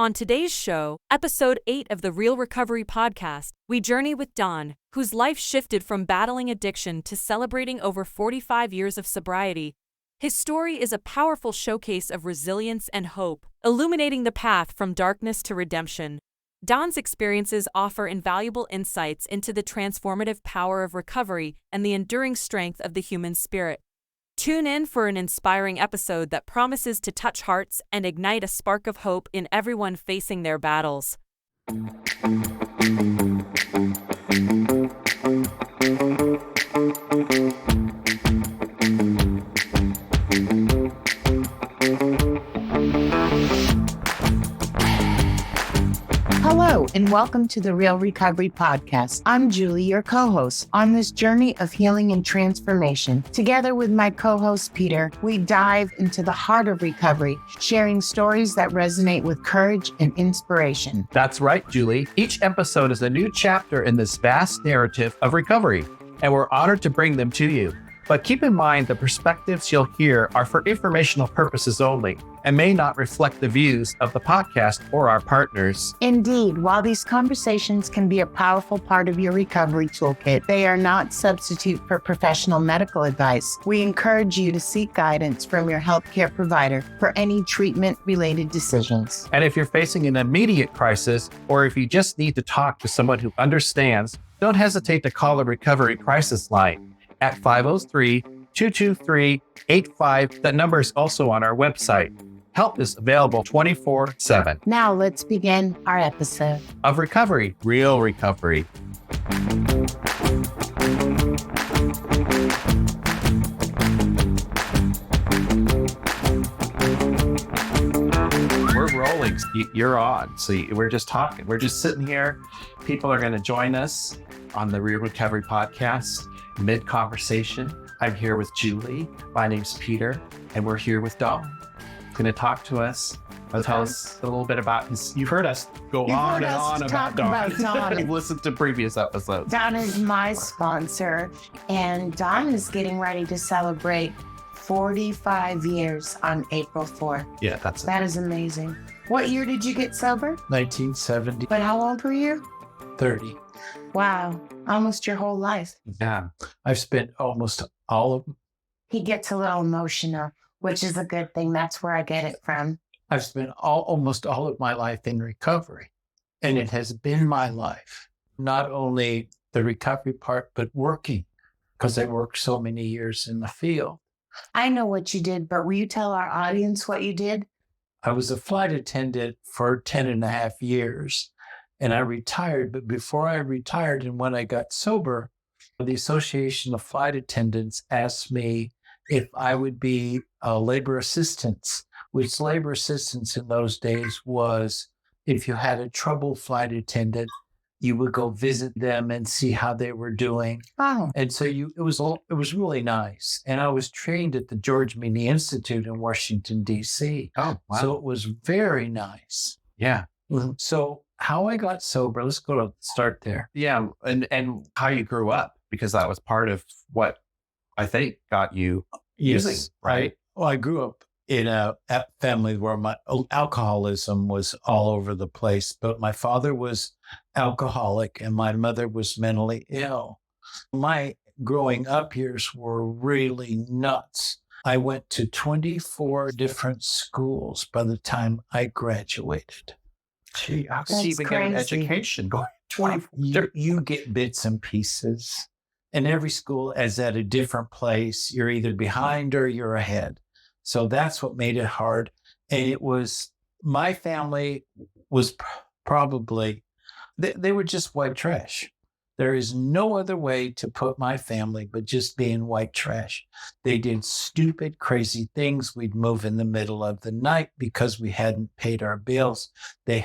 On today's show, episode 8 of the Real Recovery podcast, we journey with Don, whose life shifted from battling addiction to celebrating over 45 years of sobriety. His story is a powerful showcase of resilience and hope, illuminating the path from darkness to redemption. Don's experiences offer invaluable insights into the transformative power of recovery and the enduring strength of the human spirit. Tune in for an inspiring episode that promises to touch hearts and ignite a spark of hope in everyone facing their battles. Hello, and welcome to the Real Recovery Podcast. I'm Julie, your co-host. On this journey of healing and transformation, together with my co-host Peter, we dive into the heart of recovery, sharing stories that resonate with courage and inspiration. That's right, Julie. Each episode is a new chapter in this vast narrative of recovery, and we're honored to bring them to you. But keep in mind the perspectives you'll hear are for informational purposes only and may not reflect the views of the podcast or our partners. Indeed, while these conversations can be a powerful part of your recovery toolkit, they are not substitute for professional medical advice. We encourage you to seek guidance from your healthcare provider for any treatment-related decisions. And if you're facing an immediate crisis, or if you just need to talk to someone who understands, don't hesitate to call the Recovery Crisis Line at 503-223-85. That number is also on our website. Help is available 24/7. Now let's begin our episode of recovery, real recovery. We're rolling. You're on. So we're just talking. We're just sitting here. People are going to join us on the Real Recovery Podcast. Mid-conversation. I'm here with Julie. My name's Peter, and we're here with Don. He's going to talk to us. Tell us a little bit about his. You've heard us go on and on about Don. You've listened to previous episodes. Don is my sponsor, and Don is getting ready to celebrate 45 years on April 4th. Yeah, that is amazing. What year did you get sober? 1970. But how old were you? 30. Wow, almost your whole life. Yeah. I've spent almost all of them. He gets a little emotional, which is a good thing. That's where I get it from. I've spent almost all of my life in recovery. And it has been my life, not only the recovery part, but working, because I worked so many years in the field. I know what you did, but will you tell our audience what you did? I was a flight attendant for 10 and a half years. And I retired, but before I retired and when I got sober, the Association of Flight Attendants asked me if I would be a labor assistance, which labor assistance in those days was if you had a troubled flight attendant, you would go visit them and see how they were doing. Oh. And so it was really nice. And I was trained at the George Meany Institute in Washington, D.C. Oh, wow. So it was very nice. Yeah. So how I got sober, let's go to start there. Yeah, and how you grew up, because that was part of what I think got you using, right? I grew up in a family where my alcoholism was all over the place, but my father was alcoholic and my mother was mentally ill. My growing up years were really nuts. I went to 24 different schools by the time I graduated. Gee, how could you even get an education? Going 24. You get bits and pieces, and every school is at a different place. You're either behind or you're ahead. So that's what made it hard. And it was, my family was probably, they were just white trash. There is no other way to put my family but just being white trash. They did stupid, crazy things. We'd move in the middle of the night because we hadn't paid our bills. We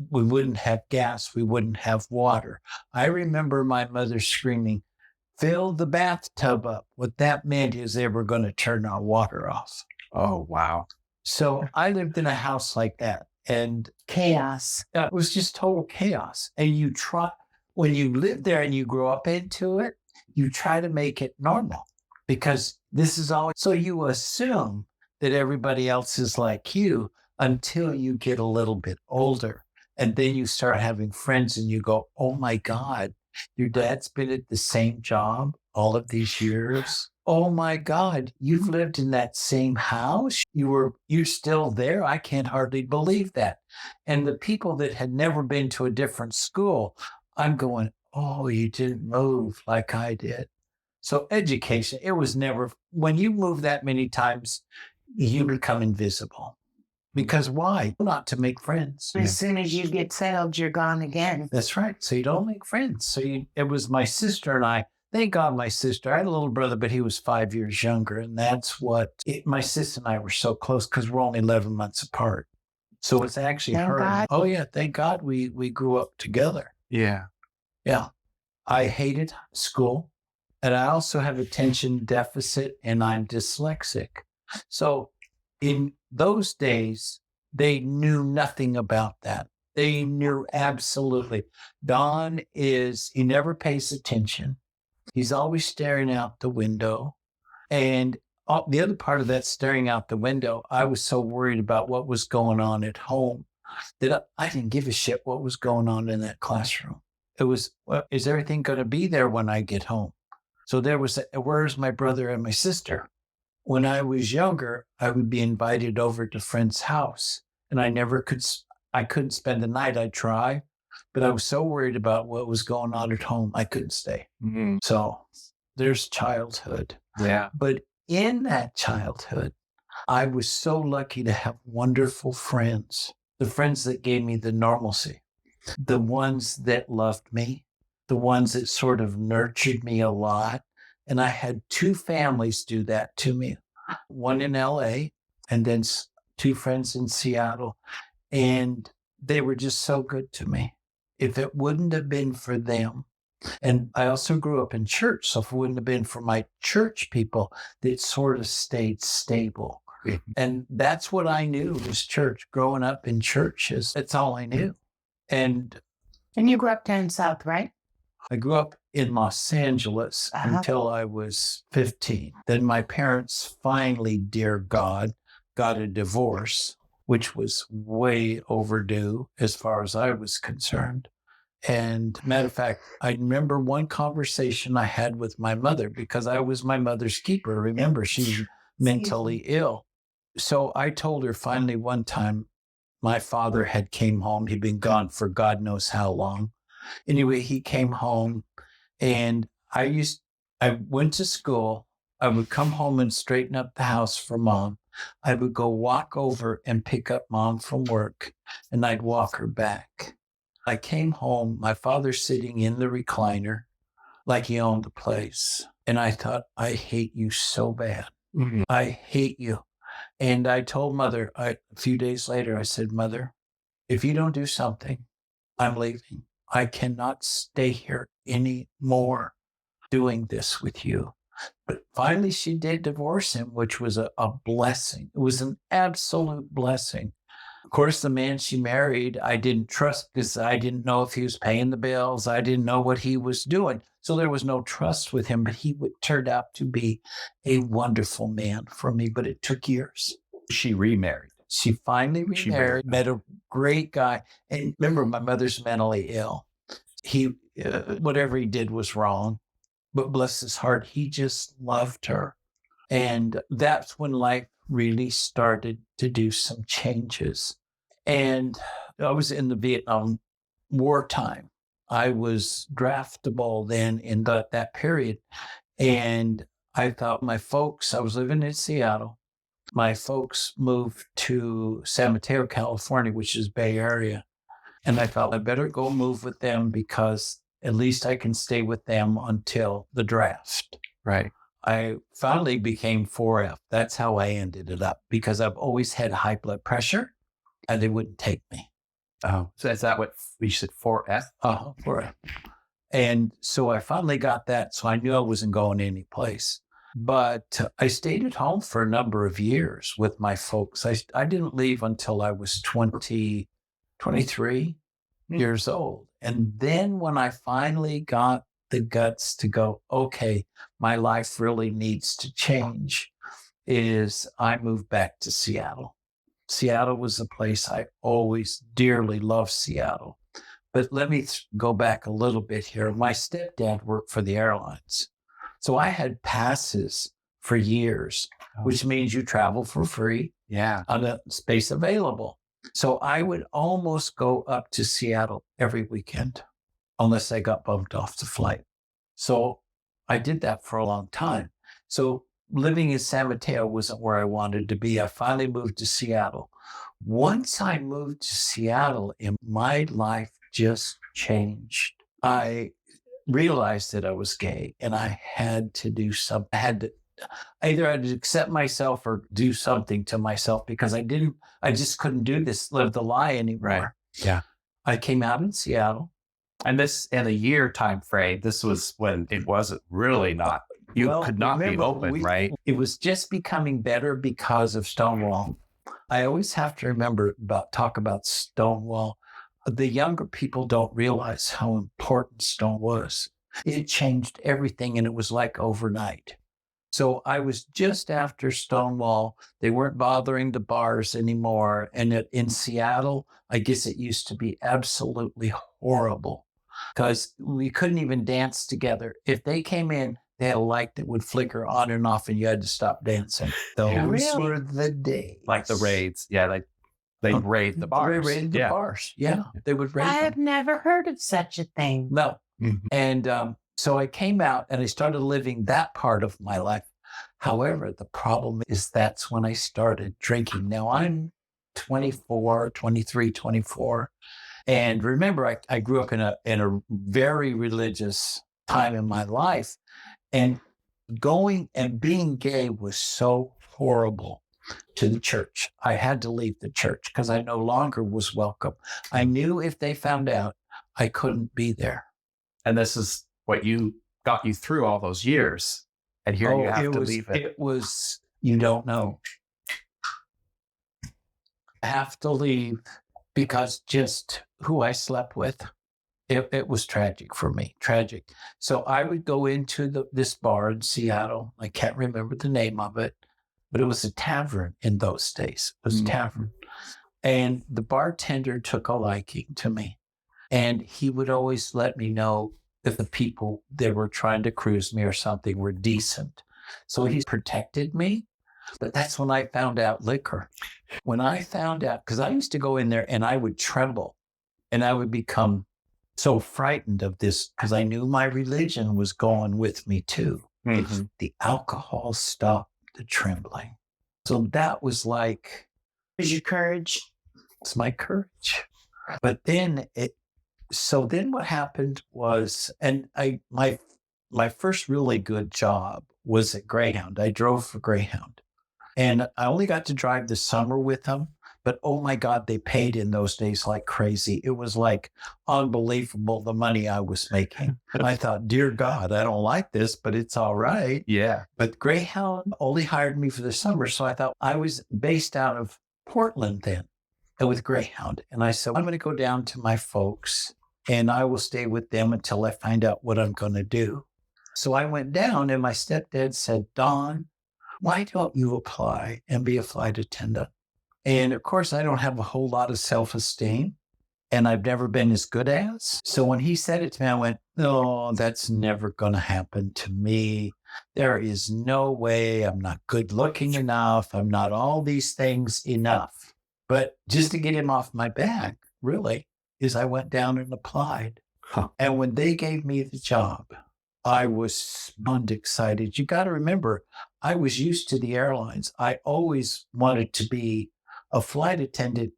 wouldn't have gas. We wouldn't have water. I remember my mother screaming, "Fill the bathtub up." What that meant is they were going to turn our water off. Oh, wow. So I lived in a house like that, and Chaos. it was just total chaos. And when you live there and you grow up into it, you try to make it normal because this is always, so you assume that everybody else is like you until you get a little bit older. And then you start having friends and you go, oh my God, your dad's been at the same job all of these years. Oh my God, you've lived in that same house. You're still there. I can't hardly believe that. And the people that had never been to a different school, I'm going, oh, you didn't move like I did. So education, it was never, when you move that many times, you become invisible. Because why? Not to make friends. As soon as you get settled, you're gone again. That's right. So you don't make friends. So it was my sister and I. Thank God my sister. I had a little brother, but he was 5 years younger. And that's my sister and I were so close because we're only 11 months apart. So it's actually Thank her. God. Oh, yeah. Thank God we grew up together. Yeah. Yeah. I hated school. And I also have attention deficit and I'm dyslexic. So in those days, they knew nothing about that. They knew absolutely. Don he never pays attention. He's always staring out the window. And the other part of that staring out the window, I was so worried about what was going on at home that I didn't give a shit what was going on in that classroom. It was, well, is everything going to be there when I get home? So there was, where's my brother and my sister? When I was younger, I would be invited over to friend's house and I couldn't spend the night. I'd try, but I was so worried about what was going on at home, I couldn't stay. Mm-hmm. So there's childhood. Yeah. But in that childhood, I was so lucky to have wonderful friends, the friends that gave me the normalcy, the ones that loved me, the ones that sort of nurtured me a lot. And I had two families do that to me, one in LA and then two friends in Seattle. And they were just so good to me. If it wouldn't have been for them, and I also grew up in church, so if it wouldn't have been for my church people, that sort of stayed stable. And that's what I knew was church. Growing up in churches, that's all I knew. And you grew up down south, right? I grew up in Los Angeles until I was 15. Then my parents finally, dear God, got a divorce, which was way overdue as far as I was concerned. And matter of fact, I remember one conversation I had with my mother because I was my mother's keeper. Remember, she's mentally ill. So I told her finally one time, my father had came home. He'd been gone for God knows how long. Anyway, he came home and I went to school. I would come home and straighten up the house for Mom. I would go walk over and pick up Mom from work and I'd walk her back. I came home, my father's sitting in the recliner like he owned the place. And I thought, I hate you so bad. Mm-hmm. I hate you. And I told Mother, a few days later, I said, Mother, if you don't do something, I'm leaving. I cannot stay here anymore doing this with you. But finally, she did divorce him, which was a blessing. It was an absolute blessing. Of course, the man she married, I didn't trust because I didn't know if he was paying the bills. I didn't know what he was doing. So there was no trust with him, but he turned out to be a wonderful man for me, but it took years. She remarried. She finally remarried, met a great guy. And remember, my mother's mentally ill. He, whatever he did was wrong, but bless his heart, he just loved her. And that's when life really started to do some changes. And I was in the Vietnam War time. I was draftable then in that period. And I thought I was living in Seattle. My folks moved to San Mateo, California, which is Bay Area. And I thought I better go move with them because at least I can stay with them until the draft. Right. I finally became 4F. That's how I ended it up because I've always had high blood pressure and they wouldn't take me. Oh, so is that what you said, 4F? 4F. And so I finally got that. So I knew I wasn't going any place. But I stayed at home for a number of years with my folks. I didn't leave until I was 23 years old. And then when I finally got the guts to go, okay, my life really needs to change, is I moved back to Seattle. Seattle was a place I always dearly loved Seattle. But let me go back a little bit here. My stepdad worked for the airlines. So I had passes for years, which means you travel for free on a space available. So I would almost go up to Seattle every weekend unless I got bumped off the flight. So I did that for a long time. So living in San Mateo wasn't where I wanted to be. I finally moved to Seattle. Once I moved to Seattle, my life just changed. I realized that I was gay and I had to do something. I had to accept myself or do something to myself because I just couldn't do this, live the lie anymore. Right. Yeah. I came out in Seattle. And this in a year time frame, this was when it wasn't really not, could not be open, right? It was just becoming better because of Stonewall. I always have to remember talk about Stonewall. The younger people don't realize how important Stonewall was. It changed everything and it was like overnight. So I was just after Stonewall. They weren't bothering the bars anymore. And in Seattle, I guess it used to be absolutely horrible because we couldn't even dance together. If they came in, they had a light that would flicker on and off and you had to stop dancing. Those were the days. Like the raids. Yeah, they raid the bars. They raided the bars. Yeah, they would raid I them. have never heard of such a thing. No. Mhm. And so I came out and I started living that part of my life. However, the problem is that's when I started drinking. Now I'm 23, 24. And remember, I grew up in a very religious time in my life. And going and being gay was so horrible to the church. I had to leave the church because I no longer was welcome. I knew if they found out, I couldn't be there. And this is what got you through all those years. And here you have to leave it. It was, you don't know. I have to leave because just who I slept with, it was tragic for me, tragic. So I would go into this bar in Seattle. I can't remember the name of it, but it was a tavern in those days. It was a tavern. And the bartender took a liking to me. And he would always let me know if the people that were trying to cruise me or something were decent. So he protected me. But that's when I found out liquor. When I found out, because I used to go in there and I would tremble and I would become so frightened of this because I knew my religion was going with me too. Mm-hmm. The alcohol stopped the trembling. So that was like... Was your courage? It's my courage. But then then what happened was, and my first really good job was at Greyhound. I drove for Greyhound. And I only got to drive the summer with them, but oh my God, they paid in those days like crazy. It was like unbelievable the money I was making. I thought, dear God, I don't like this, but it's all right. Yeah. But Greyhound only hired me for the summer. So I thought I was based out of Portland then and with Greyhound. And I said, I'm going to go down to my folks and I will stay with them until I find out what I'm going to do. So I went down and my stepdad said, Don, why don't you apply and be a flight attendant? And of course, I don't have a whole lot of self-esteem and I've never been as good as. So when he said it to me, I went, no, that's never going to happen to me. There is no way. I'm not good looking enough. I'm not all these things enough. But just to get him off my back, really, is I went down and applied. And when they gave me the job, I was stunned excited. You got to remember, I was used to the airlines. I always wanted to be a flight attendant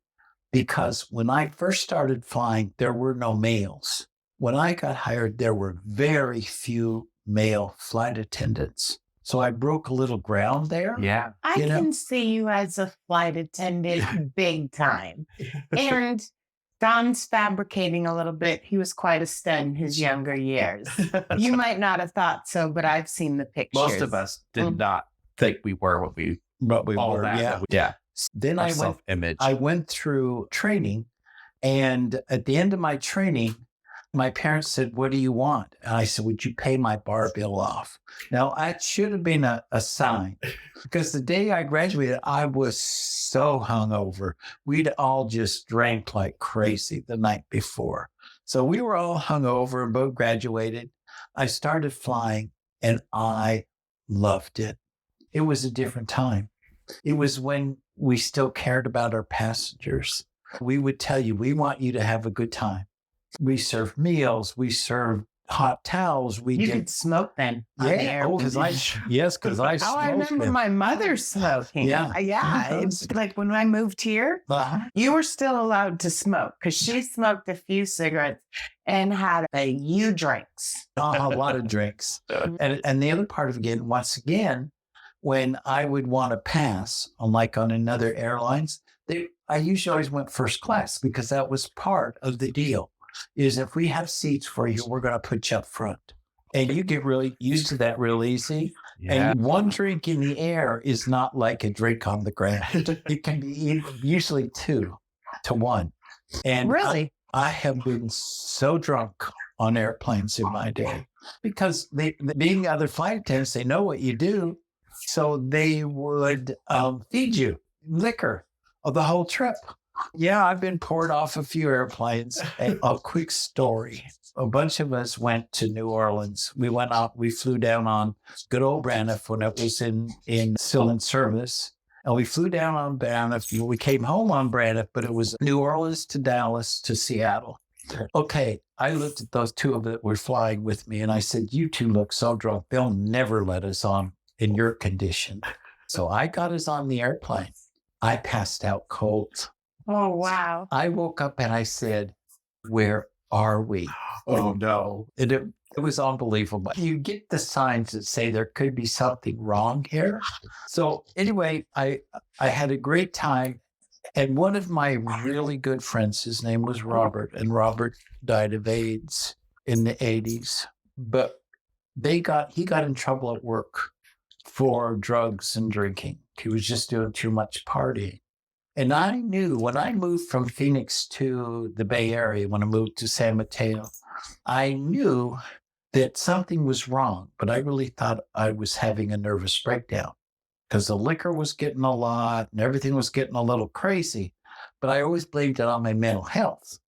because when I first started flying, there were no males. When I got hired, there were very few male flight attendants. So I broke a little ground there. Yeah. I can see you as a flight attendant big time. And Don's fabricating a little bit. He was quite a stud in his younger years. You might not have thought so, but I've seen the pictures. Most of us did not think we were what we were. Yeah. Then I went through training, and at the end of my training, My parents said, "What do you want?" And I said, "Would you pay my bar bill off?" Now, that should have been a sign, because the day I graduated, I was so hungover. We'd all just drank like crazy the night before. So we were all hungover and both graduated. I started flying and I loved it. It was a different time. It was when we still cared about our passengers. We would tell you, we want you to have a good time. We served meals. We served hot towels. We You did. could smoke then on the Yeah. Oh, airplane. because I Oh, I smoked remember them. my mother smoking. Yeah. Yeah. It's like when I moved here, Uh-huh. you were still allowed to smoke because she smoked a few cigarettes and had a few drinks. A lot of drinks. And the other part of it, once again, when I would want to pass on another airlines, I usually always went first class because that was part of the deal. Is if we have seats for you, we're going to put you up front. And you get really used to that real easy. Yeah. And one drink in the air is not like a drink on the ground. It can be usually 2 to 1. And Really? I have been so drunk on airplanes in my day because being other flight attendants, they know what you do. So they would feed you liquor of the whole trip. Yeah, I've been poured off a few airplanes. A quick story. A bunch of us went to New Orleans. We flew down on good old Braniff when it was still in service. And we flew down on Braniff. We came home on Braniff, but it was New Orleans to Dallas to Seattle. Okay, I looked at those two of that were flying with me and I said, "You two look so drunk. They'll never let us on in your condition." So I got us on the airplane. I passed out cold. Oh, wow. I woke up and I said, "Where are we?" Oh, no. It was unbelievable. You get the signs that say there could be something wrong here. So anyway, I had a great time. And one of my really good friends, his name was Robert, and Robert died of AIDS in the 80s. But he got in trouble at work for drugs and drinking. He was just doing too much partying. And I knew when I moved from Phoenix to the Bay Area, when I moved to San Mateo, I knew that something was wrong, but I really thought I was having a nervous breakdown because the liquor was getting a lot and everything was getting a little crazy. But I always blamed it on my mental health.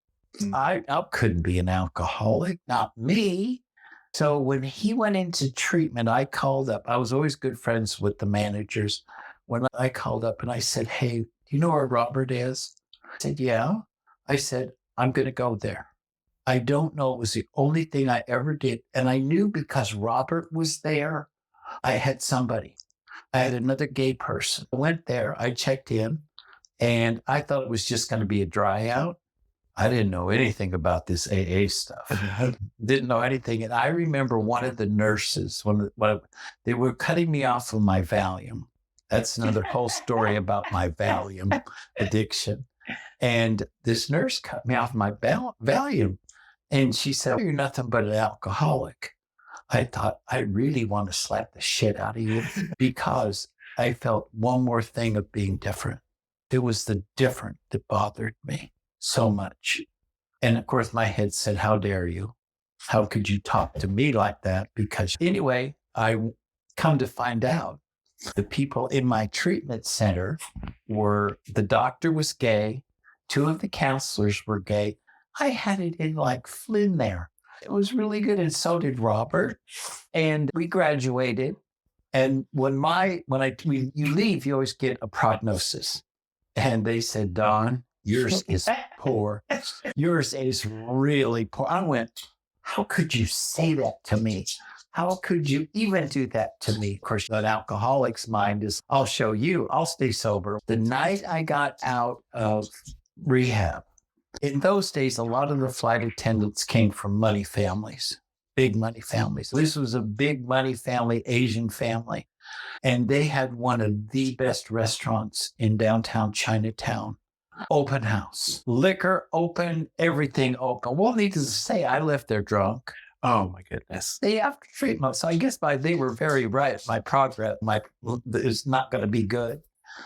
I couldn't be an alcoholic, not me. So when he went into treatment, I called up. I was always good friends with the managers. When I called up and I said, "Hey, do you know where Robert is?" I said, "Yeah." I said, "I'm going to go there." I don't know. It was the only thing I ever did. And I knew because Robert was there, I had somebody. I had another gay person. I went there, I checked in, and I thought it was just going to be a dry out. I didn't know anything about this AA stuff. Didn't know anything. And I remember one of the nurses, when they were cutting me off of my Valium. That's another whole story about my Valium addiction. And this nurse cut me off my Valium. And she said, "You're nothing but an alcoholic." I thought, I really want to slap the shit out of you because I felt one more thing of being different. It was the different that bothered me so much. And of course, my head said, "How dare you? How could you talk to me like that?" Because anyway, I come to find out the people in my treatment center the doctor was gay. 2 of the counselors were gay. I had it in like Flynn there. It was really good. And so did Robert. And we graduated. And when you leave, you always get a prognosis. And they said, "Don, yours is poor. Yours is really poor." I went, "How could you say that to me? How could you even do that to me?" Of course, an alcoholic's mind is, "I'll show you. I'll stay sober." The night I got out of rehab, in those days, a lot of the flight attendants came from money families, big money families. This was a big money family, Asian family. And they had one of the best restaurants in downtown Chinatown. Open house, liquor open, everything open. Well, needless to say, I left there drunk. Oh, my goodness. They have treatment. So I guess they were very right. My progress is not going to be good.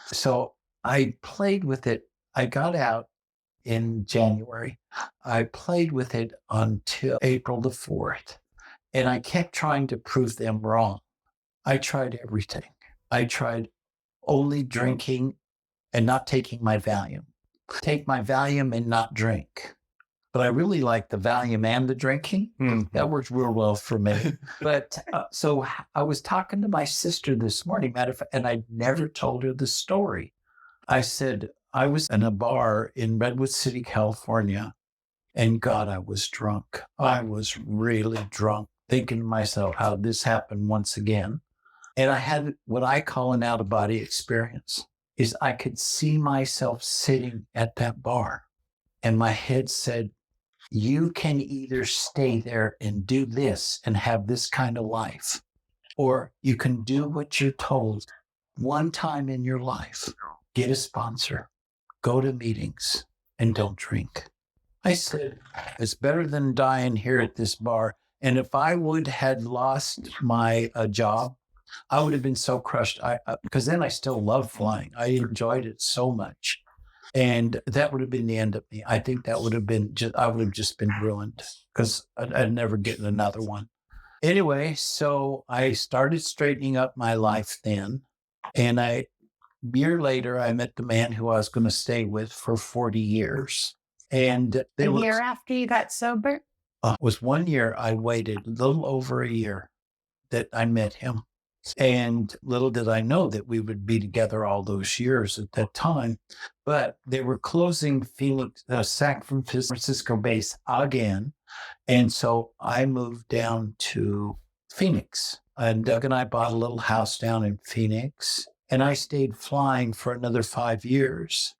So I played with it. I got out in January. I played with it until April the 4th, and I kept trying to prove them wrong. I tried everything. I tried only drinking and not taking my Valium. Take my Valium and not drink. But I really like the Valium and the drinking. That works real well for me. But so I was talking to my sister this morning, matter of fact, and I never told her the story. I said, I was in a bar in Redwood City, California, and God, I was drunk. I was really drunk, thinking to myself, how did this happen once again? And I had what I call an out-of-body experience, is I could see myself sitting at that bar, and my head said, you can either stay there and do this and have this kind of life, or you can do what you're told one time in your life. Get a sponsor, go to meetings, and don't drink. I said, it's better than dying here at this bar. And if I would had lost my job, I would have been so crushed. Because then I still love flying. I enjoyed it so much. And that would have been the end of me. I think that would have been I would have just been ruined because I'd never get another one. Anyway, so I started straightening up my life then. And a year later, I met the man who I was going to stay with for 40 years. And A year after you got sober? It was 1 year. I waited a little over a year that I met him. And little did I know that we would be together all those years at that time. But they were closing Phoenix, San Francisco base again. And so I moved down to Phoenix. And Doug and I bought a little house down in Phoenix. And I stayed flying for another 5 years.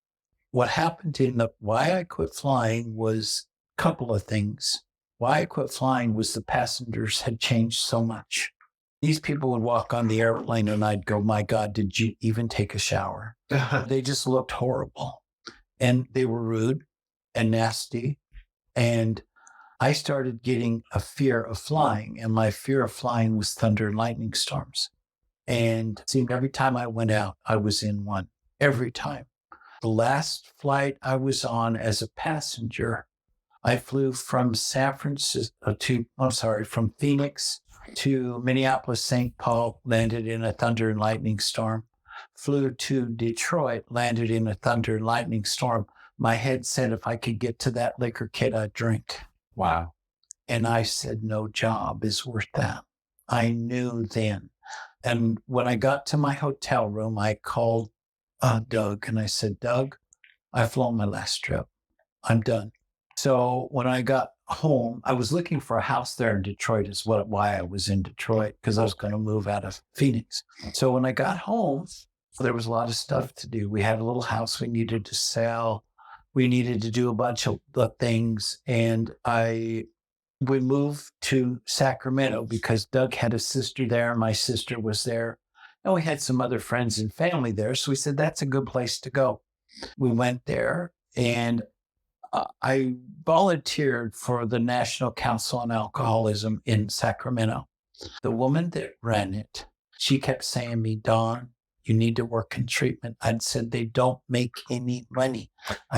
What happened why I quit flying was a couple of things. Why I quit flying was the passengers had changed so much. These people would walk on the airplane and I'd go, my God, did you even take a shower? They just looked horrible. And they were rude and nasty. And I started getting a fear of flying. And my fear of flying was thunder and lightning storms. And it seemed every time I went out, I was in one. Every time. The last flight I was on as a passenger, I flew from from Phoenix to Minneapolis, St. Paul, landed in a thunder and lightning storm, flew to Detroit, landed in a thunder and lightning storm. My head said, if I could get to that liquor kit, I'd drink. Wow. And I said, no job is worth that. I knew then. And when I got to my hotel room, I called Doug and I said, Doug, I've flown my last trip. I'm done. So when I got home, I was looking for a house there in Detroit is why I was in Detroit, because I was going to move out of Phoenix. So when I got home, there was a lot of stuff to do. We had a little house we needed to sell. We needed to do a bunch of things. And we moved to Sacramento because Doug had a sister there. My sister was there. And we had some other friends and family there. So we said, that's a good place to go. We went there and I volunteered for the National Council on Alcoholism in Sacramento. The woman that ran it, she kept saying to me, Don, you need to work in treatment. I'd said, they don't make any money.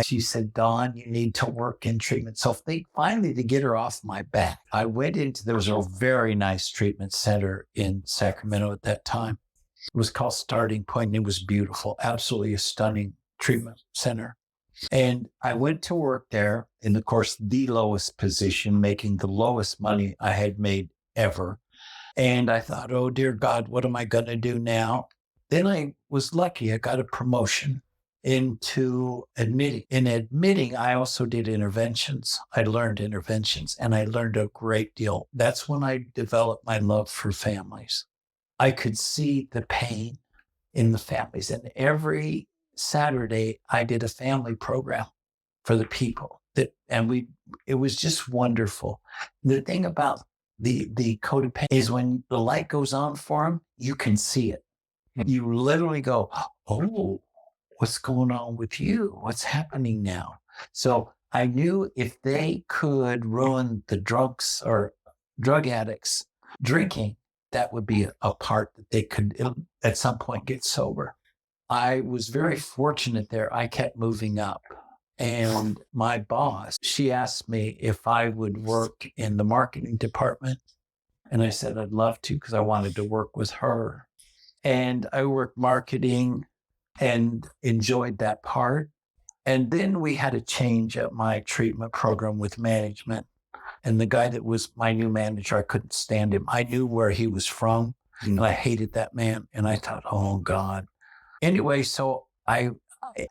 She said, Don, you need to work in treatment. So finally, to get her off my back, I went there was a very nice treatment center in Sacramento at that time. It was called Starting Point, and it was beautiful, absolutely a stunning treatment center. And I went to work there in, of course, the lowest position, making the lowest money I had made ever. And I thought, oh, dear God, what am I going to do now? Then I was lucky. I got a promotion into admitting. In admitting, I also did interventions. I learned interventions, and I learned a great deal. That's when I developed my love for families. I could see the pain in the families. And every Saturday, I did a family program for the people it was just wonderful. The thing about the codependent is when the light goes on for them, you can see it. You literally go, oh, what's going on with you? What's happening now? So I knew if they could ruin the drunks or drug addicts drinking, that would be a part that they could at some point get sober. I was very fortunate there. I kept moving up. And my boss, she asked me if I would work in the marketing department. And I said, I'd love to because I wanted to work with her. And I worked marketing and enjoyed that part. And then we had a change at my treatment program with management. And the guy that was my new manager, I couldn't stand him. I knew where he was from, and I hated that man. And I thought, oh, God. Anyway, so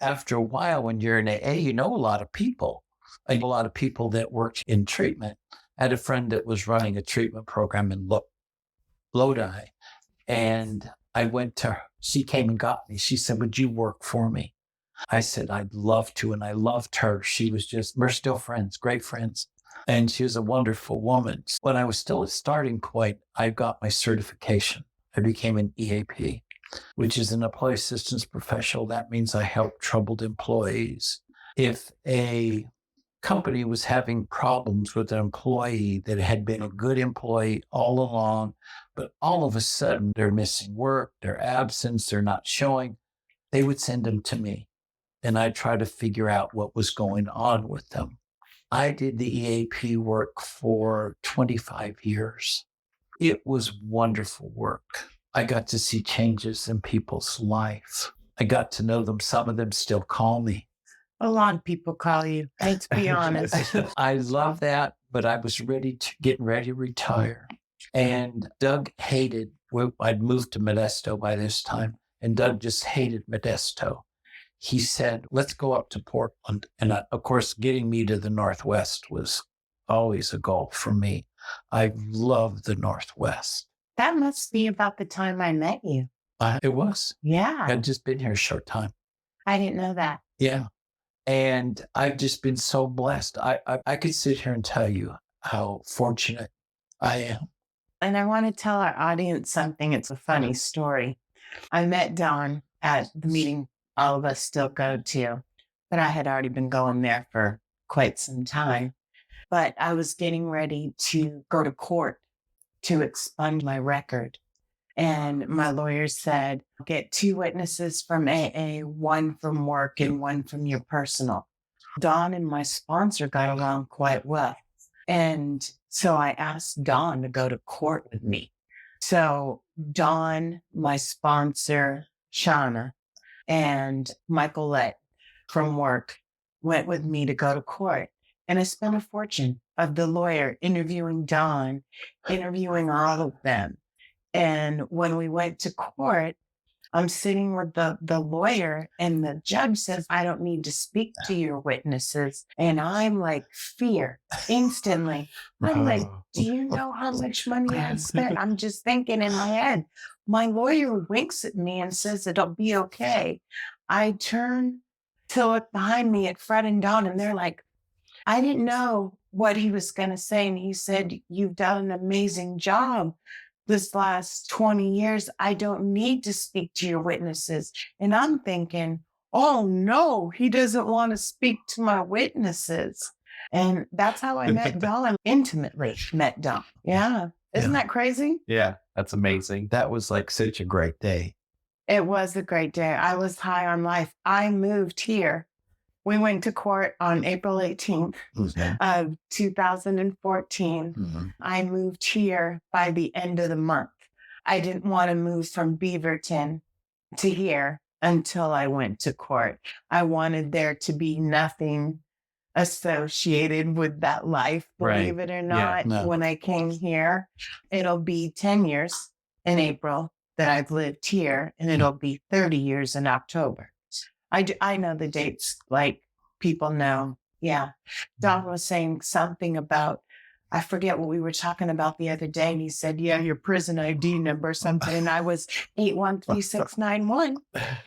after a while, when you're in AA, you know a lot of people. I know a lot of people that worked in treatment. I had a friend that was running a treatment program in Lodi. And I went to her. She came and got me. She said, would you work for me? I said, I'd love to. And I loved her. We're still friends, great friends. And she was a wonderful woman. When I was still at starting point, I got my certification. I became an EAP, which is an employee assistance professional. That means I help troubled employees. If a company was having problems with an employee that had been a good employee all along, but all of a sudden they're missing work, they're absent, they're not showing, they would send them to me. And I'd try to figure out what was going on with them. I did the EAP work for 25 years. It was wonderful work. I got to see changes in people's life. I got to know them. Some of them still call me. A lot of people call you. Let's be honest. I love that, but I was getting ready to retire. And Doug I'd moved to Modesto by this time, and Doug just hated Modesto. He said, let's go up to Portland. And of course, getting me to the Northwest was always a goal for me. I love the Northwest. That must be about the time I met you. It was. Yeah. I'd just been here a short time. I didn't know that. Yeah. And I've just been so blessed. I could sit here and tell you how fortunate I am. And I want to tell our audience something. It's a funny story. I met Don at the meeting all of us still go to, but I had already been going there for quite some time. But I was getting ready to go to court to expunge my record. And my lawyer said, get 2 witnesses from AA, 1 from work and 1 from your personal. Don and my sponsor got along quite well. And so I asked Don to go to court with me. So Don, my sponsor, Shauna, and Michael Lett from work went with me to go to court. And I spent a fortune of the lawyer interviewing Don, interviewing all of them. And when we went to court, I'm sitting with the lawyer, and the judge says, I don't need to speak to your witnesses. And I'm like, fear instantly. I'm like, do you know how much money I spent? I'm just thinking in my head. My lawyer winks at me and says, it'll be okay. I turn to look behind me at Fred and Don, and they're like, I didn't know what he was going to say. And he said, you've done an amazing job this last 20 years. I don't need to speak to your witnesses. And I'm thinking, oh no, he doesn't want to speak to my witnesses. And that's how I met Don, intimately met Don. Yeah. Isn't that crazy? Yeah, that's amazing. That was like such a great day. It was a great day. I was high on life. I moved here. We went to court on April 18th of 2014. Mm-hmm. I moved here by the end of the month. I didn't want to move from Beaverton to here until I went to court. I wanted there to be nothing associated with that life, believe it or not. Yeah, no. When I came here, it'll be 10 years in April that I've lived here, and it'll be 30 years in October. I know the dates like people know. Yeah. Don was saying something about, I forget what we were talking about the other day. And he said, yeah, your prison ID number or something. And I was 813691.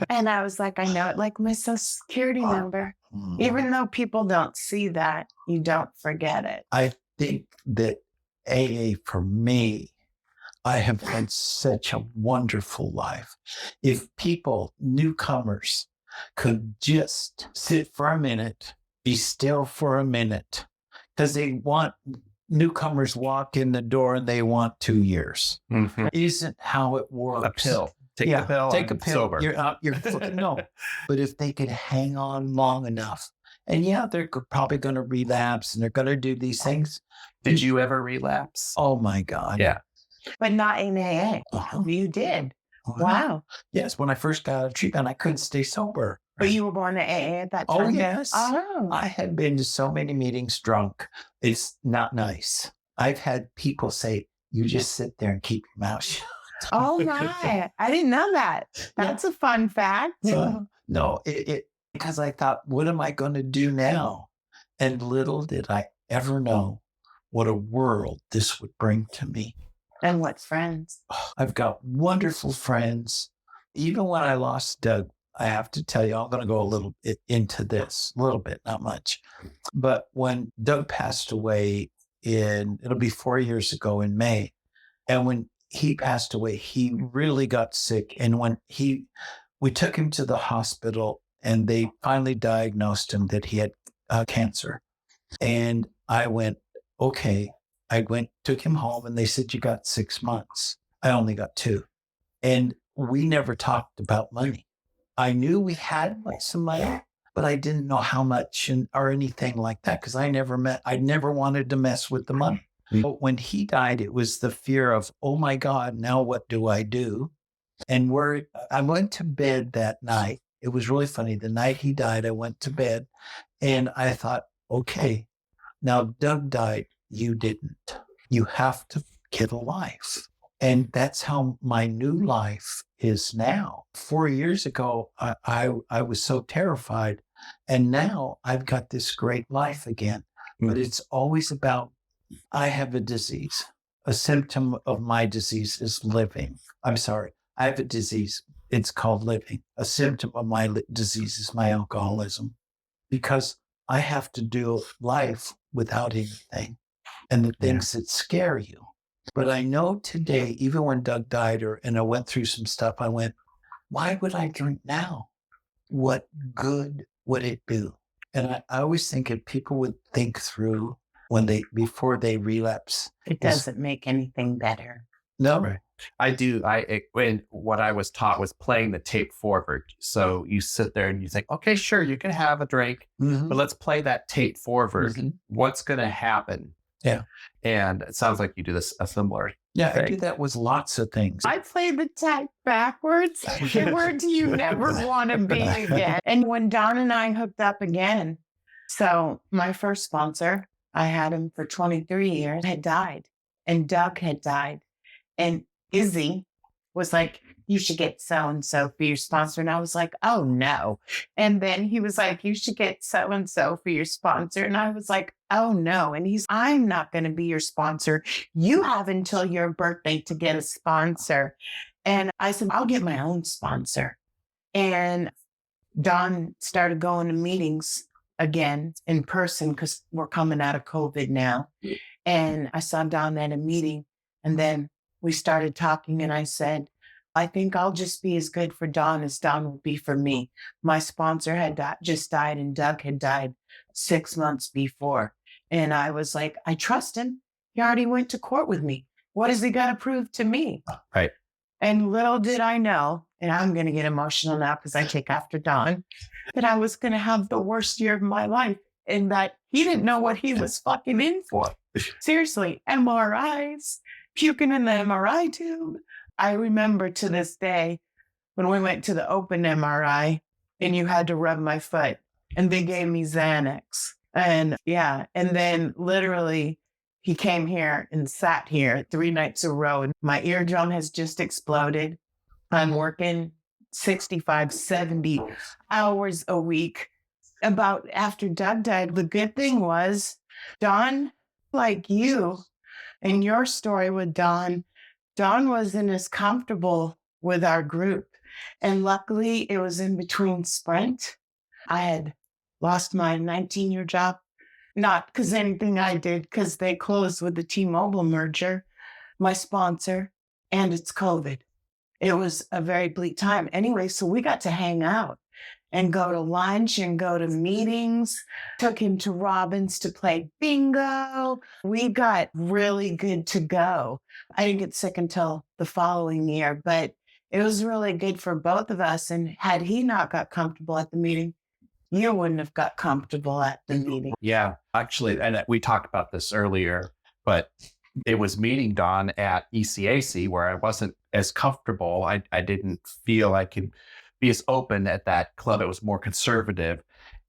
And I was like, I know it like my social security number. Even though people don't see that, you don't forget it. I think that AA for me, I have had such a wonderful life. If people, newcomers, could just sit for a minute, be still for a minute, because newcomers walk in the door and they want 2 years. Mm-hmm. Isn't how it works. A pill. Take a pill. Take a pill. Sober. You're no. But if they could hang on long enough And yeah, they're probably going to relapse and they're going to do these things. Did you ever relapse? Oh my God. Yeah. But not in AA. Uh-huh. You did. Wow. Wow. Yes. When I first got out of treatment, I couldn't stay sober. But you were going to AA at that time? Oh, yes. Oh. I had been to so many meetings drunk. It's not nice. I've had people say, you just sit there and keep your mouth shut. Oh my. I didn't know that. That's a fun fact. No, because I thought, what am I going to do now? And little did I ever know what a world this would bring to me. And what friends? I've got wonderful friends. Even when I lost Doug, I have to tell you, I'm going to go a little bit into this, a little bit, not much. But when Doug passed away it'll be 4 years ago in May. And when he passed away, he really got sick. And when we took him to the hospital and they finally diagnosed him that he had cancer. And I went, okay. Took him home and they said, you got 6 months. I only got 2. And we never talked about money. I knew we had some money, but I didn't know how much or anything like that because I never wanted to mess with the money. Mm-hmm. But when he died, it was the fear of, oh my God, now what do I do? And I went to bed that night. It was really funny. The night he died, I went to bed and I thought, okay, now Doug died. You didn't. You have to get a life. And that's how my new life is now. 4 years ago, I was so terrified. And now I've got this great life again. But it's always about, I have a disease. A symptom of my disease is living. I'm sorry. I have a disease. It's called living. A symptom of my disease is my alcoholism. Because I have to do life without anything. And the things that scare you. But I know today, even when Doug died and I went through some stuff, I went, why would I drink now? What good would it do? And I always think if people would think through before they relapse. It doesn't make anything better. No. Right. I do. What I was taught was playing the tape forward. So you sit there and you think, okay, sure, you can have a drink, but let's play that tape forward. Mm-hmm. What's going to happen? Yeah. And it sounds like you do a similar Yeah, thing. I do that with lots of things. I play the tape backwards. Where do you never want to be again? And when Don and I hooked up again, so my first sponsor, I had him for 23 years, had died. And Doug had died. And Izzy was like, you should get so-and-so for your sponsor. And I was like, oh, no. And then he was like, you should get so-and-so for your sponsor. And I was like, oh, no. And I'm not going to be your sponsor. You have until your birthday to get a sponsor. And I said, I'll get my own sponsor. And Don started going to meetings again in person because we're coming out of COVID now. And I saw Don at a meeting and then we started talking and I said, I think I'll just be as good for Don as Don will be for me. My sponsor had just died and Doug had died 6 months before. And I was like, I trust him. He already went to court with me. What has he got to prove to me? Right. And little did I know, and I'm going to get emotional now because I take after Don, that I was going to have the worst year of my life and that he didn't know what he was fucking in for. Seriously, MRIs, puking in the MRI tube. I remember to this day when we went to the open MRI and you had to rub my foot and they gave me Xanax. And then literally he came here and sat here 3 nights in a row and my eardrum has just exploded. I'm working 65, 70 hours a week. About after Doug died, the good thing was Don, like you and your story with Don wasn't as comfortable with our group. And luckily it was in between Sprint. I had lost my 19-year job, not because anything I did, because they closed with the T-Mobile merger, my sponsor, and it's COVID. It was a very bleak time. Anyway, so we got to hang out and go to lunch and go to meetings. Took him to Robbins to play bingo. We got really good to go. I didn't get sick until the following year, but it was really good for both of us. And had he not got comfortable at the meeting, you wouldn't have got comfortable at the meeting. Yeah, actually, and we talked about this earlier, but it was meeting Dawn at ECAC where I wasn't as comfortable. I didn't feel I could be as open at that club. It was more conservative,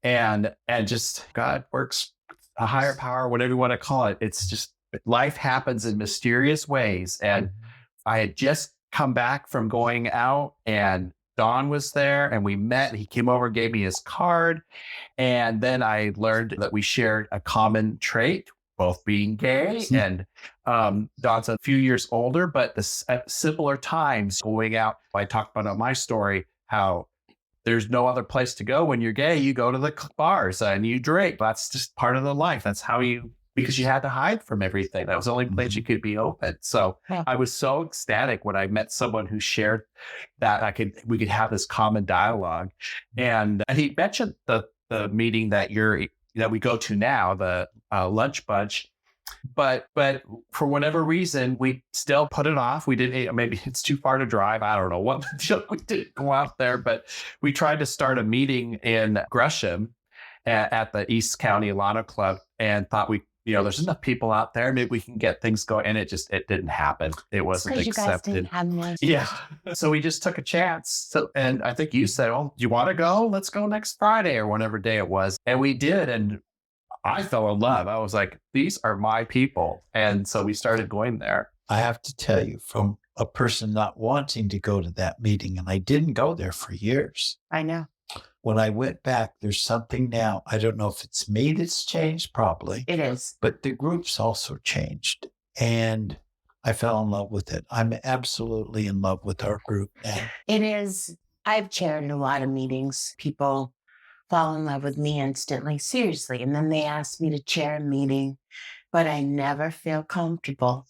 and just God works, a higher power, whatever you want to call it. It's just life happens in mysterious ways, and I had just come back from going out, and Don was there, and we met. He came over, gave me his card, and then I learned that we shared a common trait, both being gay. And Don's a few years older, but at similar times going out. I talked about on my story how there's no other place to go when you're gay. You go to the bars and you drink. That's just part of the life. That's how because you had to hide from everything. That was the only place you could be open. So I was so ecstatic when I met someone who shared that we could have this common dialogue. And he mentioned the meeting that we go to now, the lunch bunch. But for whatever reason, we still put it off. We didn't, maybe it's too far to drive. I don't know what, we didn't go out there, but we tried to start a meeting in Gresham at the East County Alano Club and thought there's enough people out there. Maybe we can get things going. And it didn't happen. It wasn't accepted. Yeah. So we just took a chance. And I think you said, "Oh, do you want to go? Let's go next Friday," or whatever day it was. And we did. And I fell in love. I was like, these are my people. And so we started going there. I have to tell you, from a person not wanting to go to that meeting, and I didn't go there for years. I know. When I went back, there's something now. I don't know if it's me that's changed, probably. It is. But the group's also changed. And I fell in love with it. I'm absolutely in love with our group now. It is. I've chaired a lot of meetings. People fall in love with me instantly, seriously. And then they ask me to chair a meeting, but I never feel comfortable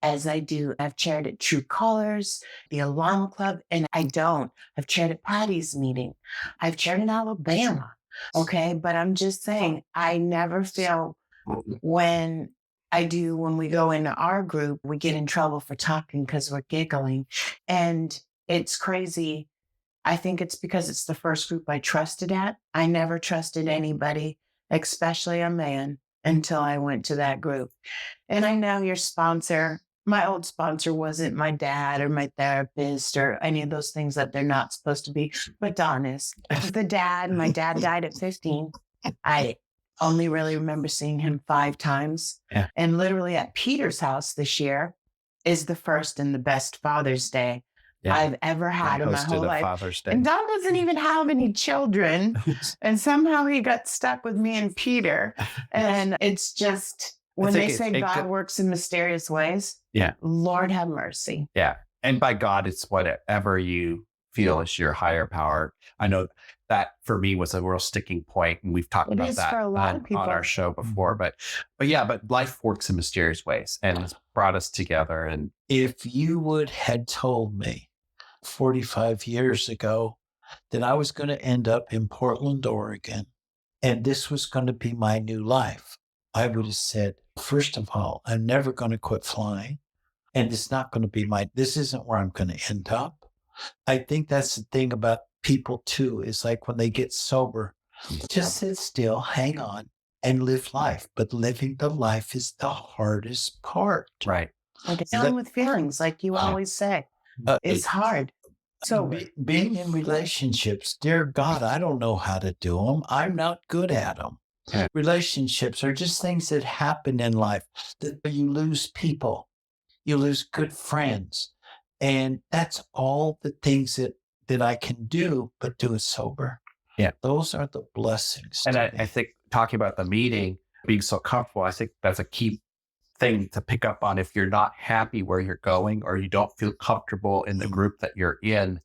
as I do. I've chaired at True Colors, the Alarm Club, and I don't. I've chaired at Patty's meeting. I've chaired in Alabama. Okay. But I'm just saying, I never feel when we go into our group, we get in trouble for talking because we're giggling. And it's crazy. I think it's because it's the first group I trusted at. I never trusted anybody, especially a man, until I went to that group. And I know your sponsor, my old sponsor, wasn't my dad or my therapist or any of those things that they're not supposed to be, but Don is. My dad died at 15. I only really remember seeing him 5 times. Yeah. And literally at Peter's house this year is the first and the best Father's Day I've ever had in my whole life. Father's Day. And Don doesn't even have any children. And somehow he got stuck with me and Peter. And it's just, when they say God works in mysterious ways, Lord have mercy. Yeah. And by God, it's whatever you feel is your higher power. I know that for me was a real sticking point, and we've talked about that for a lot of people on our show before. But life works in mysterious ways and has brought us together. And if you had told me 45 years ago that I was going to end up in Portland, Oregon, and this was going to be my new life, I would have said, first of all, I'm never going to quit flying. And it's not going to be this isn't where I'm going to end up. I think that's the thing about people too, is like when they get sober, just sit still, hang on, and live life. But living the life is the hardest part. Right. Like dealing with feelings, like you always say, it's hard. So being in relationships, dear God, I don't know how to do them. I'm not good at them. Yeah. Relationships are just things that happen in life. That you lose people, you lose good friends. And that's all the things that I can do, but do it sober. Yeah. Those are the blessings. And I think talking about the meeting, being so comfortable, I think that's a key thing to pick up on. If you're not happy where you're going, or you don't feel comfortable in the group that you're in,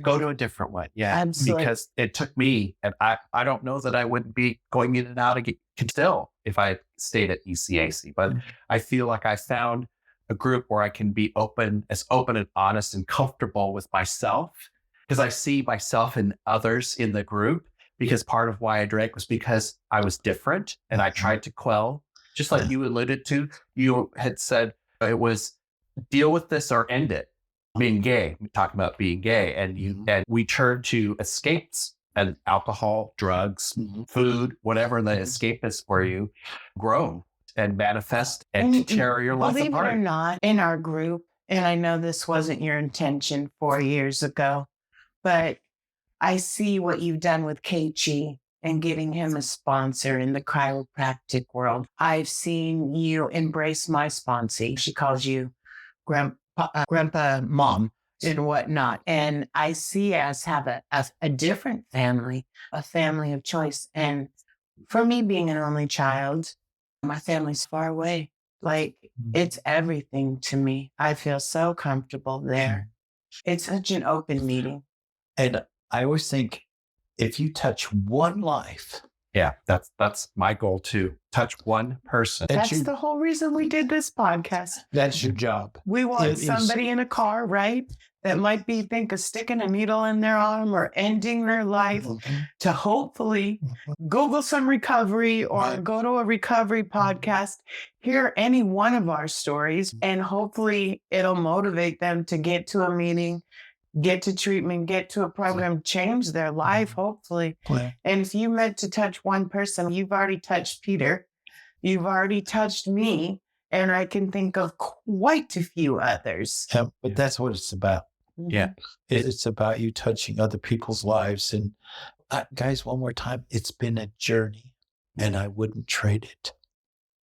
go to a different one. Yeah. Absolutely. Because it took me, and I don't know that I wouldn't be going in and out again still if I stayed at ECAC, but I feel like I found a group where I can be open and honest and comfortable with myself, because I see myself and others in the group. Because part of why I drank was because I was different, and I tried to quell, just like you alluded to. You had said it was deal with this or end it. Being gay, talking about being gay, and we turned to escapes and alcohol, drugs, food, whatever the escape is for you, grow and manifest and tear your life believe apart. it or not, in our group, and I know this wasn't your intention 4 years ago, but I see what you've done with Keiichi and getting him a sponsor in the chiropractic world. I've seen you embrace my sponsee. She calls you grandpa mom and whatnot. And I see us have a different family, a family of choice. And for me being an only child, my family's far away. Like it's everything to me. I feel so comfortable there. It's such an open meeting. And I always think if you touch one life, Yeah, that's my goal too. Touch one person. That's the whole reason we did this podcast. that's your job. We want It is- somebody in a car, right? That might be think of sticking a needle in their arm or ending their life to hopefully Google some recovery or Right. go to a recovery podcast, hear any one of our stories, and hopefully it'll motivate them to get to a meeting, get to treatment, get to a program, change their life, hopefully. Yeah. And if you meant to touch one person, you've already touched Peter, you've already touched me, and I can think of quite a few others. Yeah, but that's what it's about. Yeah. It's about you touching other people's lives. And guys, one more time, it's been a journey and I wouldn't trade it.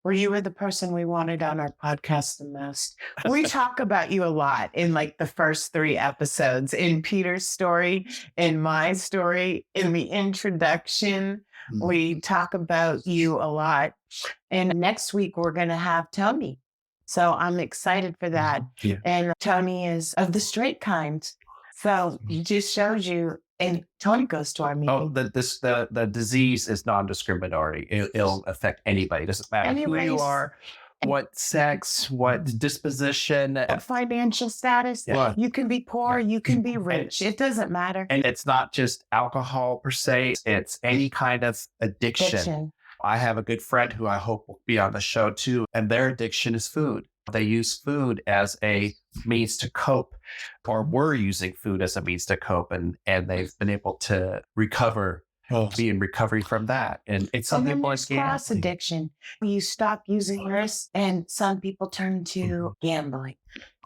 Well, you were the person we wanted on our podcast the most. We talk about you a lot in like the first 3 episodes, in Peter's story, in my story, in the introduction. We talk about you a lot. And next week, we're going to have Tony. So I'm excited for that. Yeah. And Tony is of the straight kind. So he just shows you, and Tony goes to our meeting. Oh, the disease is non-discriminatory. It'll affect anybody. It doesn't matter who you Anyways. are, what sex, what disposition. Financial status. Yeah. You can be poor, you can be rich. It doesn't matter. And it's not just alcohol per se. It's any kind of addiction. I have a good friend who I hope will be on the show too, and their addiction is food. They use food as a means to cope, or were using food as a means to cope, and they've been able to recover, be in recovery from that. And it's And some then people there's like cross addiction. You stop using this, and some people turn to gambling.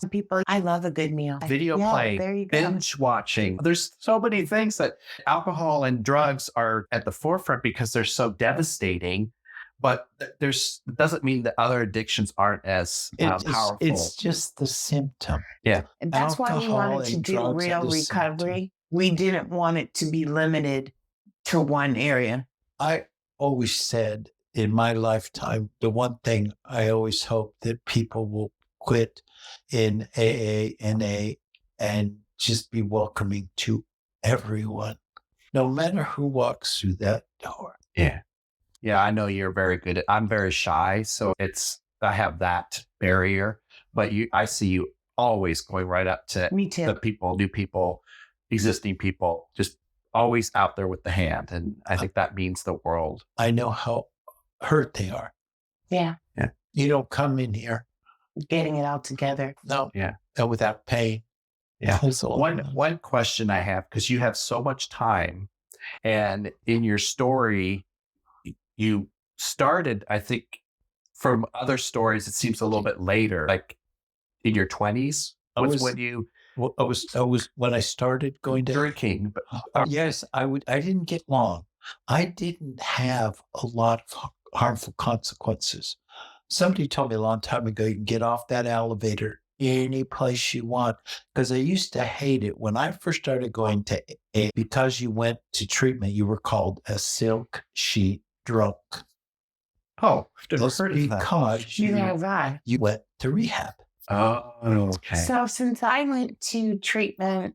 Some people, I love a good meal. video Yeah, playing, there you go. binge watching. There's so many things that alcohol and drugs are at the forefront because they're so devastating. But it doesn't mean that other addictions aren't as powerful. It's just the symptom. And that's why we Alcohol wanted to and do drugs real are the recovery. We didn't want it to be limited to one area. I always said in my lifetime, the one thing I always hope that people will quit in AA, NA, and just be welcoming to everyone, no matter who walks through that door. Yeah. Yeah, I know you're very good at, I'm very shy, so I have that barrier, but I see you always going right up to Me too. the people, new people, existing people, just always out there with the hand. And I think that means the world. I know how hurt they are. Yeah. You don't come in here, Getting it all together. no, Yeah. without pain. Yeah. That's all. One question I have, because you have so much time, and in your story, you started, I think, from other stories, it seems a little bit later, like in your 20s. When you I was when I started going to drinking. But, yes, I didn't get long. I didn't have a lot of harmful consequences. Somebody told me a long time ago, you can get off that elevator any place you want. Because I used to hate it when I first started going to AA. Because you went to treatment, you were called a silk sheet drunk. I've never That's heard of that. because You have that. you went to rehab. Oh, okay. So since I went to treatment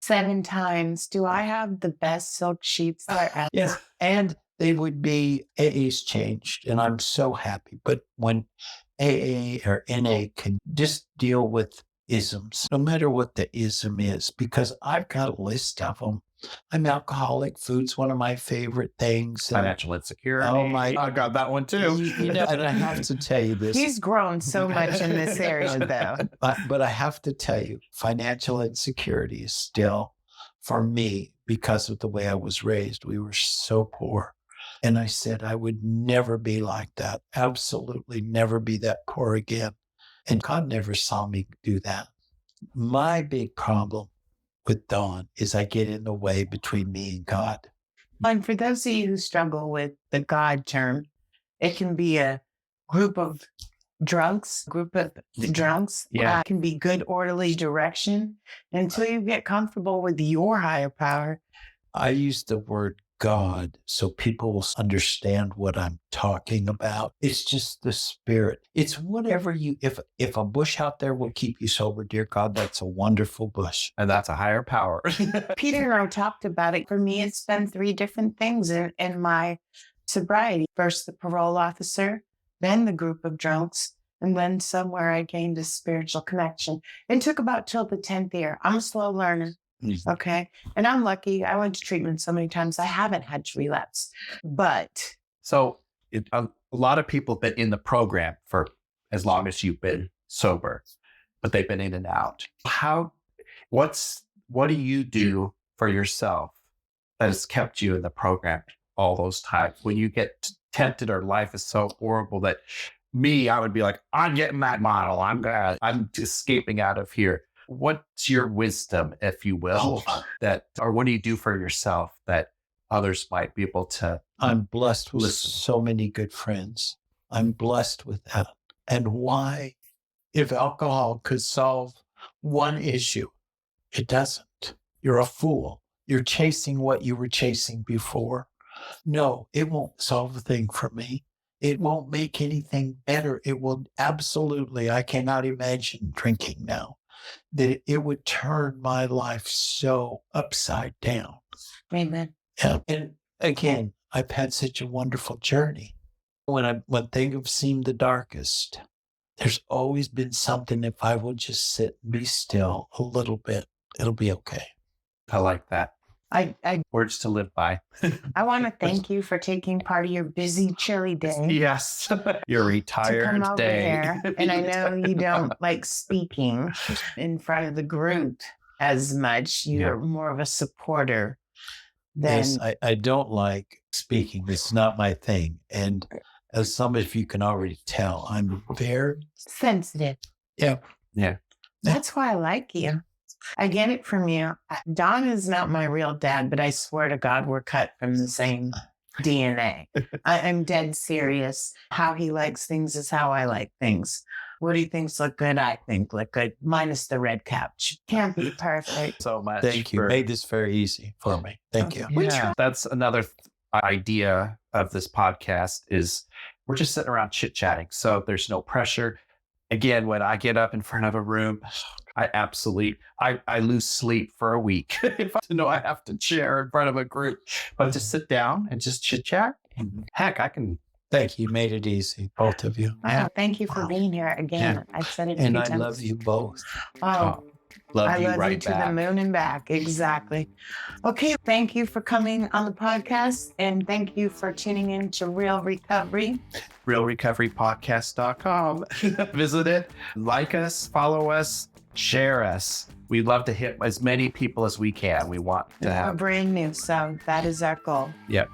7 times, do I have the best silk sheets there ever? Yes. And they would be AA's changed, and I'm so happy. But when AA or NA can just deal with isms, no matter what the ism is, because I've got a list of them. I'm alcoholic. Food's one of my favorite things. And Financial insecurity. Oh, my- I got that one too. you know, and I have to tell you this. He's grown so much in this area, though. But I have to tell you, financial insecurity is still, for me, because of the way I was raised. We were so poor. And I said, I would never be like that. Absolutely never be that poor again. And God never saw me do that. My big problem with Dawn is I get in the way between me and God. And for those of you who struggle with the God term, it can be a group of drunks. Yeah. Can be good, orderly direction until you get comfortable with your higher power. I use the word God so people will understand what I'm talking about. It's just the spirit. It's whatever if a bush out there will keep you sober, dear God, that's a wonderful bush. And that's a higher power. Peter and I talked about it. For me, it's been 3 different things in my sobriety. First, the parole officer, then the group of drunks, and then somewhere I gained a spiritual connection. It took about till the 10th year. I'm a slow learner. Okay. And I'm lucky. I went to treatment so many times. I haven't had to relapse. But So a lot of people have been in the program for as long as you've been sober, but they've been in and out. What do you do for yourself that has kept you in the program all those times? When you get tempted or life is so horrible that I would be like, I'm getting that model. I'm escaping out of here. What's your wisdom, if you will, or what do you do for yourself that others might be able to? I'm blessed with Listen. so many good friends. I'm blessed with that. And why, if alcohol could solve one issue, it doesn't. You're a fool. You're chasing what you were chasing before. No, it won't solve a thing for me. It won't make anything better. It will absolutely, I cannot imagine drinking now, that it would turn my life so upside down. amen. Yeah. And again, I've had such a wonderful journey. When things have seemed the darkest, there's always been something. If I will just sit and be still a little bit, it'll be okay. I like that. I Words to live by. I want to thank you for taking part of your busy, chilly day Yes. You're to retired come over day. here. And I know you don't like speaking in front of the group as much. You're more of a supporter than Yes, I don't like speaking. It's not my thing. And as some of you can already tell, I'm very sensitive. Yeah. That's why I like you. I get it from you. Don is not my real dad, but I swear to God, we're cut from the same DNA. I'm dead serious. How he likes things is how I like things. What he thinks look good, I think look good, minus the red couch. Can't be perfect. So much. Thank you. Made this very easy for me. Thank you. Yeah, that's another idea of this podcast is we're just sitting around chit-chatting. So there's no pressure. Again, when I get up in front of a room, I lose sleep for a week if I know I have to chair in front of a group. But to sit down and just chit-chat, heck, I can. Thank you. You made it easy, both of you. Oh, thank you for being here again. I've said it a And few I times. love you both. Oh, Love I you love right you to back. the moon and back. Exactly. Okay. Thank you for coming on the podcast. And thank you for tuning in to Real Recovery. RealRecoveryPodcast.com. Visit it, like us, follow us, share us. We'd love to hit as many people as we can. We want to We're have. brand new. So that is our goal. Yep.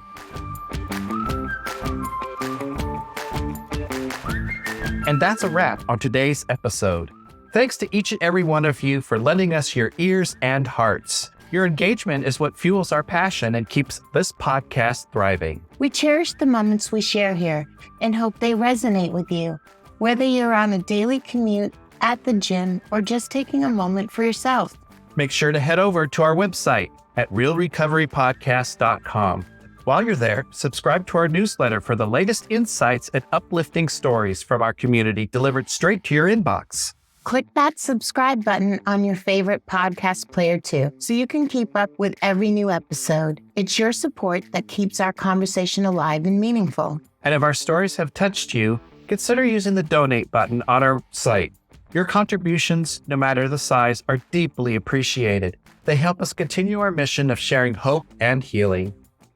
And that's a wrap on today's episode. Thanks to each and every one of you for lending us your ears and hearts. Your engagement is what fuels our passion and keeps this podcast thriving. We cherish the moments we share here and hope they resonate with you, whether you're on a daily commute, at the gym, or just taking a moment for yourself. Make sure to head over to our website at realrecoverypodcast.com. While you're there, subscribe to our newsletter for the latest insights and uplifting stories from our community delivered straight to your inbox. Click that subscribe button on your favorite podcast player too, so you can keep up with every new episode. It's your support that keeps our conversation alive and meaningful. And if our stories have touched you, consider using the donate button on our site. Your contributions, no matter the size, are deeply appreciated. They help us continue our mission of sharing hope and healing.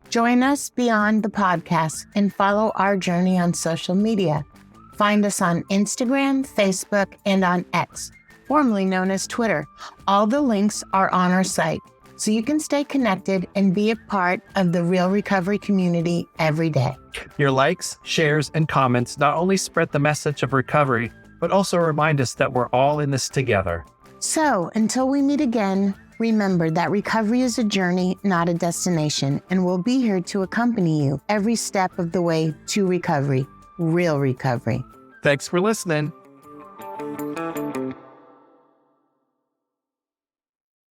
Join us beyond the podcast and follow our journey on social media. Find us on Instagram, Facebook, and on X, formerly known as Twitter. All the links are on our site. so you can stay connected and be a part of the Real Recovery community every day. Your likes, shares, and comments not only spread the message of recovery, but also remind us that we're all in this together. So until we meet again, remember that recovery is a journey, not a destination, and we'll be here to accompany you every step of the way to recovery, real recovery. Thanks for listening.